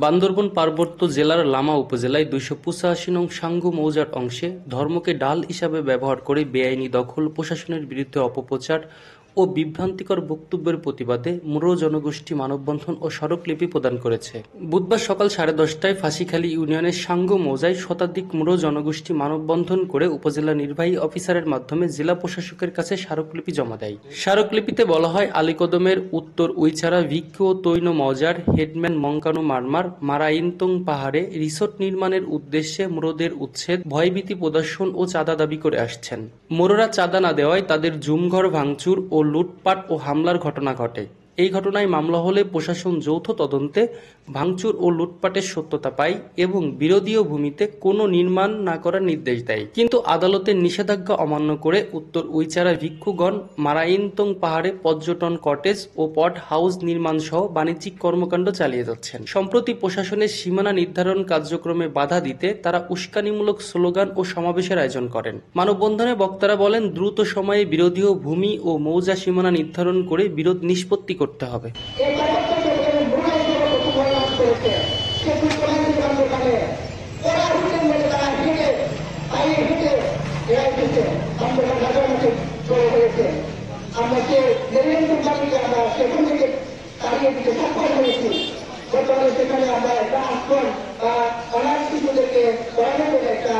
বান্দরবান পার্বত্য জেলার লামা উপজেলায় ২৮৫ নং সাঙ্গু মৌজার অংশে ধর্মকে ঢাল হিসাবে ব্যবহার করে বেআইনি দখল, প্রশাসনের বিরুদ্ধে অপপ্রচার ও বিভ্রান্তিকর বক্তব্যের প্রতিবাদে মুরো জনগোষ্ঠী মানববন্ধন ও স্মারকলিপি প্রদান করেছে। বুধবার সকাল 10:30টায় ফাঁসিখালী ইউনিয়নের সাঙ্গু মৌজায় শতাধিক মুরো জনগোষ্ঠী মানববন্ধন করে উপজেলা নির্বাহী অফিসারের মাধ্যমে জেলা প্রশাসকের কাছে স্মারকলিপি জমা দেয়। স্মারকলিপিতে বলা হয়, আলীকদমের উত্তর উইচারা ভিক্ষু ও তৈন মৌজার হেডম্যান মঙ্কানু মারমার মারাইনতং পাহাড়ে রিসোর্ট নির্মাণের উদ্দেশ্যে মুরোদের উচ্ছেদ, ভয়ভীতি প্রদর্শন ও চাঁদা দাবি করে আসছেন। মুরোরা চাঁদা না দেওয়ায় তাদের জুমঘর ভাঙচুর ও লুটপাট ও হামলার ঘটনা ঘটে। এই ঘটনায় মামলা হলে প্রশাসন যৌথ তদন্তে ভাঙচুর ও লুটপাটের সত্যতা পায় এবং বিরোধীয় ভূমিতে কোনো নির্মাণ না করার নির্দেশ দেয়। কিন্তু আদালতের নিষেধাজ্ঞা অমান্য করে উত্তর উইচারা ভিক্ষুগণ মারাইনতং পাহাড়ে পর্যটন কটেজ ও পট হাউস নির্মাণ সহ বাণিজ্যিক কর্মকাণ্ড চালিয়ে যাচ্ছেন। সম্প্রতি প্রশাসনের সীমানা নির্ধারণ কার্যক্রমে বাধা দিতে তারা উস্কানিমূলক স্লোগান ও সমাবেশের আয়োজন করেন। মানববন্ধনে বক্তারা বলেন, দ্রুত সময়ে বিরোধীয় ভূমি ও মৌজা সীমানা নির্ধারণ করে বিরোধ নিষ্পত্তি করতে হবে। আমরা যে আমরা সেখান থেকে তাড়িয়ে দিতে সক্ষম হয়েছি। বর্তমানে সেখানে আমরা একটা আক্রমণ বা অনার্থ শিশুদেরকে পড়ানো করে একটা